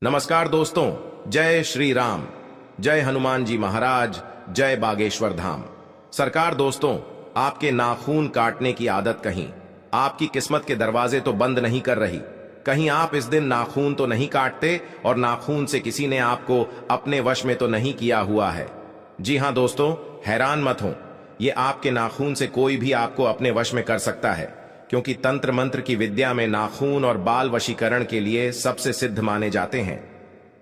नमस्कार दोस्तों, जय श्री राम, जय हनुमान जी महाराज, जय बागेश्वर धाम। सरकार दोस्तों, आपके नाखून काटने की आदत कहीं आपकी किस्मत के दरवाजे तो बंद नहीं कर रही। कहीं आप इस दिन नाखून तो नहीं काटते और नाखून से किसी ने आपको अपने वश में तो नहीं किया हुआ है। जी हां दोस्तों, हैरान मत हो, ये आपके नाखून से कोई भी आपको अपने वश में कर सकता है, क्योंकि तंत्र मंत्र की विद्या में नाखून और बाल वशीकरण के लिए सबसे सिद्ध माने जाते हैं।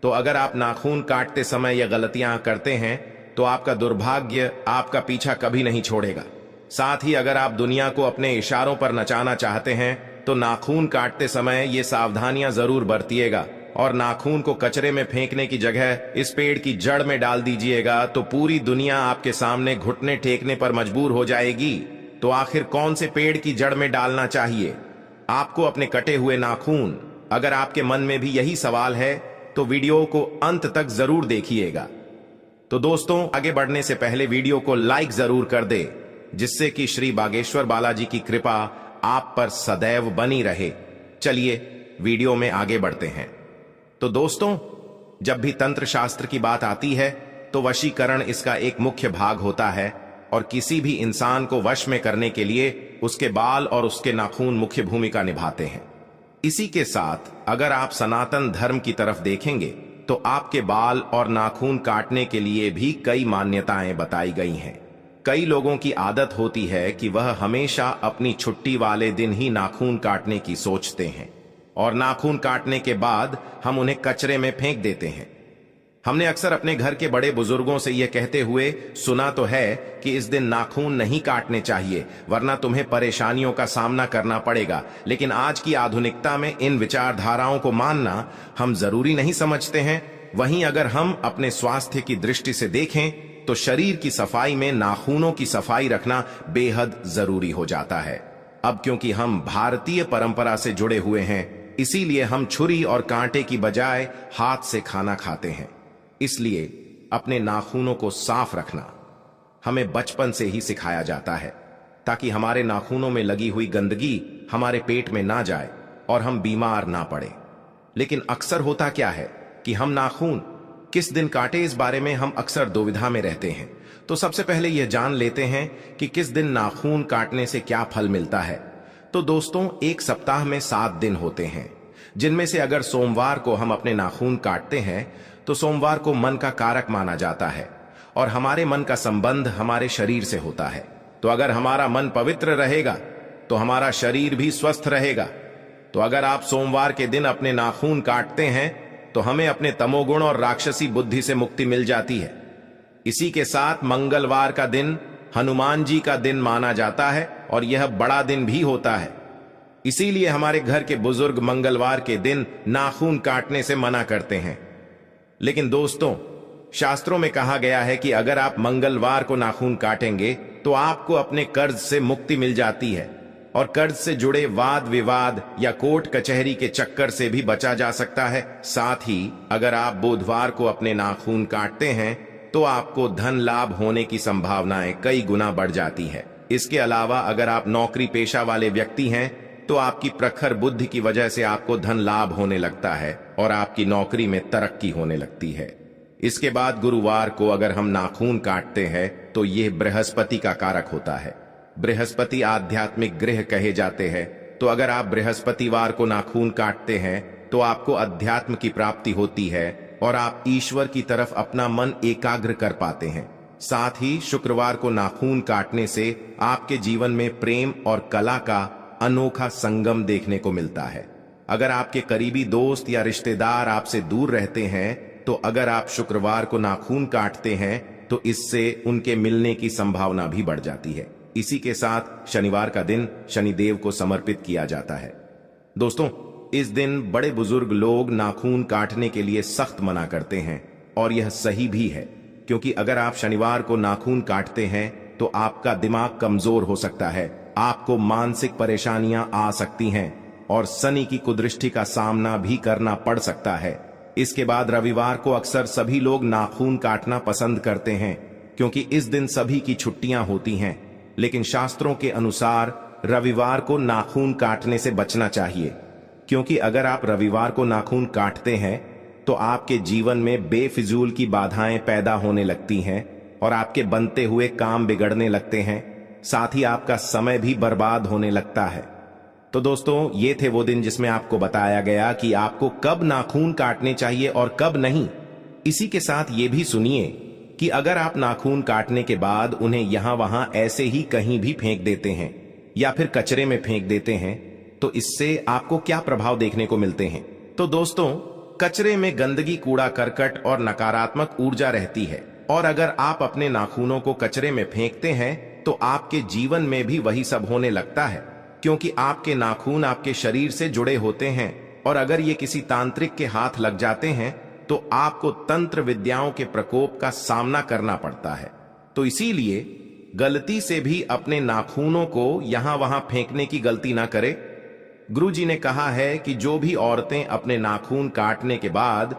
तो अगर आप नाखून काटते समय यह गलतियां करते हैं तो आपका दुर्भाग्य आपका पीछा कभी नहीं छोड़ेगा। साथ ही अगर आप दुनिया को अपने इशारों पर नचाना चाहते हैं तो नाखून काटते समय ये सावधानियां जरूर बरतिएगा और नाखून को कचरे में फेंकने की जगह इस पेड़ की जड़ में डाल दीजिएगा, तो पूरी दुनिया आपके सामने घुटने टेकने पर मजबूर हो जाएगी। तो आखिर कौन से पेड़ की जड़ में डालना चाहिए आपको अपने कटे हुए नाखून? अगर आपके मन में भी यही सवाल है तो वीडियो को अंत तक जरूर देखिएगा। तो दोस्तों, आगे बढ़ने से पहले वीडियो को लाइक जरूर कर दे, जिससे कि श्री बागेश्वर बालाजी की कृपा आप पर सदैव बनी रहे। चलिए वीडियो में आगे बढ़ते हैं। तो दोस्तों, जब भी तंत्र शास्त्र की बात आती है तो वशीकरण इसका एक मुख्य भाग होता है और किसी भी इंसान को वश में करने के लिए उसके बाल और उसके नाखून मुख्य भूमिका निभाते हैं। इसी के साथ अगर आप सनातन धर्म की तरफ देखेंगे तो आपके बाल और नाखून काटने के लिए भी कई मान्यताएं बताई गई हैं। कई लोगों की आदत होती है कि वह हमेशा अपनी छुट्टी वाले दिन ही नाखून काटने की सोचते हैं और नाखून काटने के बाद हम उन्हें कचरे में फेंक देते हैं। हमने अक्सर अपने घर के बड़े बुजुर्गों से यह कहते हुए सुना तो है कि इस दिन नाखून नहीं काटने चाहिए, वरना तुम्हें परेशानियों का सामना करना पड़ेगा। लेकिन आज की आधुनिकता में इन विचारधाराओं को मानना हम जरूरी नहीं समझते हैं। वहीं अगर हम अपने स्वास्थ्य की दृष्टि से देखें तो शरीर की सफाई में नाखूनों की सफाई रखना बेहद जरूरी हो जाता है। अब क्योंकि हम भारतीय परंपरा से जुड़े हुए हैं, इसीलिए हम छुरी और कांटे की बजाय हाथ से खाना खाते हैं। इसलिए अपने नाखूनों को साफ रखना हमें बचपन से ही सिखाया जाता है, ताकि हमारे नाखूनों में लगी हुई गंदगी हमारे पेट में ना जाए और हम बीमार ना पड़े। लेकिन अक्सर होता क्या है कि हम नाखून किस दिन काटे, इस बारे में हम अक्सर दुविधा में रहते हैं। तो सबसे पहले यह जान लेते हैं कि किस दिन नाखून काटने से क्या फल मिलता है। तो दोस्तों, एक सप्ताह में 7 दिन होते हैं, जिनमें से अगर सोमवार को हम अपने नाखून काटते हैं तो सोमवार को मन का कारक माना जाता है और हमारे मन का संबंध हमारे शरीर से होता है। तो अगर हमारा मन पवित्र रहेगा तो हमारा शरीर भी स्वस्थ रहेगा। तो अगर आप सोमवार के दिन अपने नाखून काटते हैं तो हमें अपने तमोगुण और राक्षसी बुद्धि से मुक्ति मिल जाती है। इसी के साथ मंगलवार का दिन हनुमान जी का दिन माना जाता है और यह बड़ा दिन भी होता है। इसीलिए हमारे घर के बुजुर्ग मंगलवार के दिन नाखून काटने से मना करते हैं। लेकिन दोस्तों, शास्त्रों में कहा गया है कि अगर आप मंगलवार को नाखून काटेंगे तो आपको अपने कर्ज से मुक्ति मिल जाती है और कर्ज से जुड़े वाद विवाद या कोर्ट कचहरी के चक्कर से भी बचा जा सकता है। साथ ही अगर आप बुधवार को अपने नाखून काटते हैं तो आपको धन लाभ होने की संभावनाएं कई गुना बढ़ जाती है। इसके अलावा अगर आप नौकरी पेशा वाले व्यक्ति हैं तो आपकी प्रखर बुद्धि की वजह से आपको धन लाभ होने लगता है और आपकी नौकरी में तरक्की होने लगती है। इसके बाद गुरुवार को अगर हम नाखून काटते हैं तो यह बृहस्पति का कारक होता है। बृहस्पति आध्यात्मिक ग्रह कहे जाते हैं। तो अगर आप बृहस्पतिवार को नाखून काटते हैं तो आपको अध्यात्म की प्राप्ति होती है और आप ईश्वर की तरफ अपना मन एकाग्र कर पाते हैं। साथ ही शुक्रवार को नाखून काटने से आपके जीवन में प्रेम और कला का अनोखा संगम देखने को मिलता है। अगर आपके करीबी दोस्त या रिश्तेदार आपसे दूर रहते हैं तो अगर आप शुक्रवार को नाखून काटते हैं तो इससे उनके मिलने की संभावना भी बढ़ जाती है। इसी के साथ शनिवार का दिन शनिदेव को समर्पित किया जाता है। दोस्तों, इस दिन बड़े बुजुर्ग लोग नाखून काटने के लिए सख्त मना करते हैं और यह सही भी है, क्योंकि अगर आप शनिवार को नाखून काटते हैं तो आपका दिमाग कमजोर हो सकता है, आपको मानसिक परेशानियां आ सकती हैं और शनि की कुदृष्टि का सामना भी करना पड़ सकता है। इसके बाद रविवार को अक्सर सभी लोग नाखून काटना पसंद करते हैं, क्योंकि इस दिन सभी की छुट्टियां होती हैं। लेकिन शास्त्रों के अनुसार रविवार को नाखून काटने से बचना चाहिए, क्योंकि अगर आप रविवार को नाखून काटते हैं तो आपके जीवन में बेफिजूल की बाधाएं पैदा होने लगती हैं और आपके बनते हुए काम बिगड़ने लगते हैं, साथ ही आपका समय भी बर्बाद होने लगता है। तो दोस्तों, ये थे वो दिन जिसमें आपको बताया गया कि आपको कब नाखून काटने चाहिए और कब नहीं। इसी के साथ ये भी सुनिए कि अगर आप नाखून काटने के बाद उन्हें यहां वहां ऐसे ही कहीं भी फेंक देते हैं या फिर कचरे में फेंक देते हैं, तो इससे आपको क्या प्रभाव देखने को मिलते हैं। तो दोस्तों, कचरे में गंदगी, कूड़ा करकट और नकारात्मक ऊर्जा रहती है, और अगर आप अपने नाखूनों को कचरे में फेंकते हैं तो आपके जीवन में भी वही सब होने लगता है, क्योंकि आपके नाखून आपके शरीर से जुड़े होते हैं, और अगर ये किसी तांत्रिक के हाथ लग जाते हैं तो आपको तंत्र विद्याओं के प्रकोप का सामना करना पड़ता है। तो इसीलिए गलती से भी अपने नाखूनों को यहां वहां फेंकने की गलती ना करें। गुरुजी ने कहा है कि जो भी औरतें अपने नाखून काटने के बाद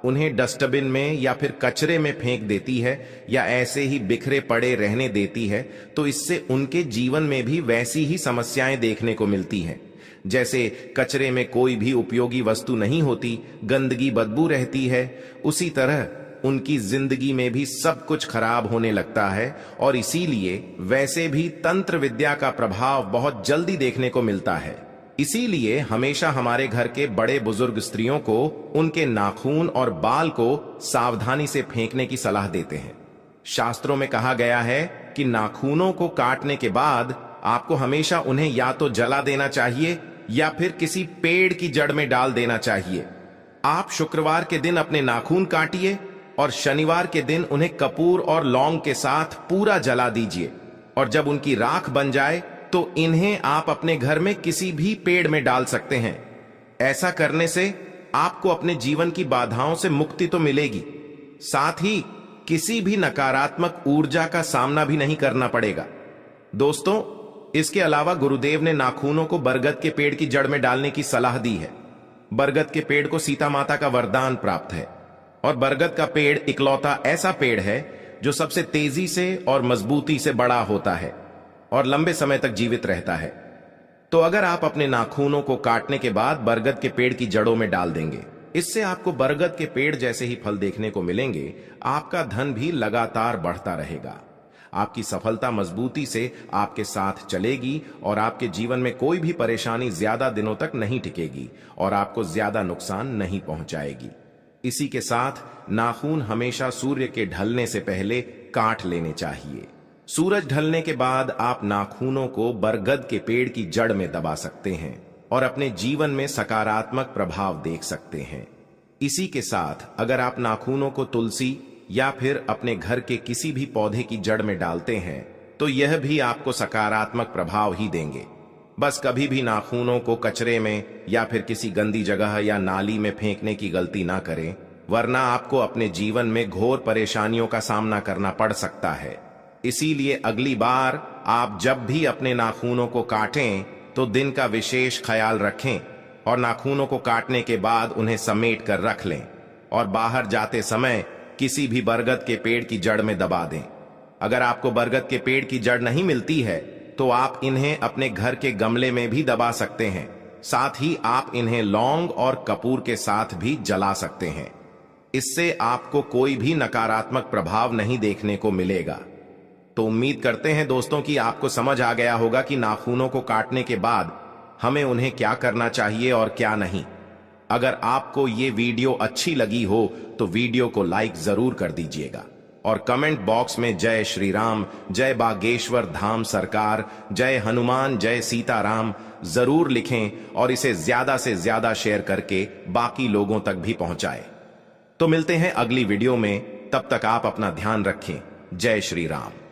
उन्हें डस्टबिन में या फिर कचरे में फेंक देती है या ऐसे ही बिखरे पड़े रहने देती है, तो इससे उनके जीवन में भी वैसी ही समस्याएं देखने को मिलती हैं। जैसे कचरे में कोई भी उपयोगी वस्तु नहीं होती, गंदगी, बदबू रहती है, उसी तरह उनकी जिंदगी में भी सब कुछ खराब होने लगता है। और इसीलिए वैसे भी तंत्र विद्या का प्रभाव बहुत जल्दी देखने को मिलता है। इसीलिए हमेशा हमारे घर के बड़े बुजुर्ग स्त्रियों को उनके नाखून और बाल को सावधानी से फेंकने की सलाह देते हैं। शास्त्रों में कहा गया है कि नाखूनों को काटने के बाद आपको हमेशा उन्हें या तो जला देना चाहिए या फिर किसी पेड़ की जड़ में डाल देना चाहिए। आप शुक्रवार के दिन अपने नाखून काटिए और शनिवार के दिन उन्हें कपूर और लौंग के साथ पूरा जला दीजिए, और जब उनकी राख बन जाए तो इन्हें आप अपने घर में किसी भी पेड़ में डाल सकते हैं। ऐसा करने से आपको अपने जीवन की बाधाओं से मुक्ति तो मिलेगी, साथ ही किसी भी नकारात्मक ऊर्जा का सामना भी नहीं करना पड़ेगा। दोस्तों, इसके अलावा गुरुदेव ने नाखूनों को बरगद के पेड़ की जड़ में डालने की सलाह दी है। बरगद के पेड़ को सीता माता का वरदान प्राप्त है, और बरगद का पेड़ इकलौता ऐसा पेड़ है जो सबसे तेजी से और मजबूती से बड़ा होता है और लंबे समय तक जीवित रहता है। तो अगर आप अपने नाखूनों को काटने के बाद बरगद के पेड़ की जड़ों में डाल देंगे, इससे आपको बरगद के पेड़ जैसे ही फल देखने को मिलेंगे। आपका धन भी लगातार बढ़ता रहेगा, आपकी सफलता मजबूती से आपके साथ चलेगी और आपके जीवन में कोई भी परेशानी ज्यादा दिनों तक नहीं टिकेगी और आपको ज्यादा नुकसान नहीं पहुंचाएगी। इसी के साथ नाखून हमेशा सूर्य के ढलने से पहले काट लेने चाहिए। सूरज ढलने के बाद आप नाखूनों को बरगद के पेड़ की जड़ में दबा सकते हैं और अपने जीवन में सकारात्मक प्रभाव देख सकते हैं। इसी के साथ अगर आप नाखूनों को तुलसी या फिर अपने घर के किसी भी पौधे की जड़ में डालते हैं तो यह भी आपको सकारात्मक प्रभाव ही देंगे। बस कभी भी नाखूनों को कचरे में या फिर किसी गंदी जगह या नाली में फेंकने की गलती ना करें, वरना आपको अपने जीवन में घोर परेशानियों का सामना करना पड़ सकता है। इसीलिए अगली बार आप जब भी अपने नाखूनों को काटें तो दिन का विशेष ख्याल रखें और नाखूनों को काटने के बाद उन्हें समेट कर रख लें और बाहर जाते समय किसी भी बरगद के पेड़ की जड़ में दबा दें। अगर आपको बरगद के पेड़ की जड़ नहीं मिलती है तो आप इन्हें अपने घर के गमले में भी दबा सकते हैं। साथ ही आप इन्हें लौंग और कपूर के साथ भी जला सकते हैं। इससे आपको कोई भी नकारात्मक प्रभाव नहीं देखने को मिलेगा। तो उम्मीद करते हैं दोस्तों कि आपको समझ आ गया होगा कि नाखूनों को काटने के बाद हमें उन्हें क्या करना चाहिए और क्या नहीं। अगर आपको ये वीडियो अच्छी लगी हो तो वीडियो को लाइक जरूर कर दीजिएगा और कमेंट बॉक्स में जय श्री राम, जय बागेश्वर धाम सरकार, जय हनुमान, जय सीताराम जरूर लिखें और इसे ज्यादा से ज्यादा शेयर करके बाकी लोगों तक भी पहुंचाएं। तो मिलते हैं अगली वीडियो में, तब तक आप अपना ध्यान रखें। जय श्री राम।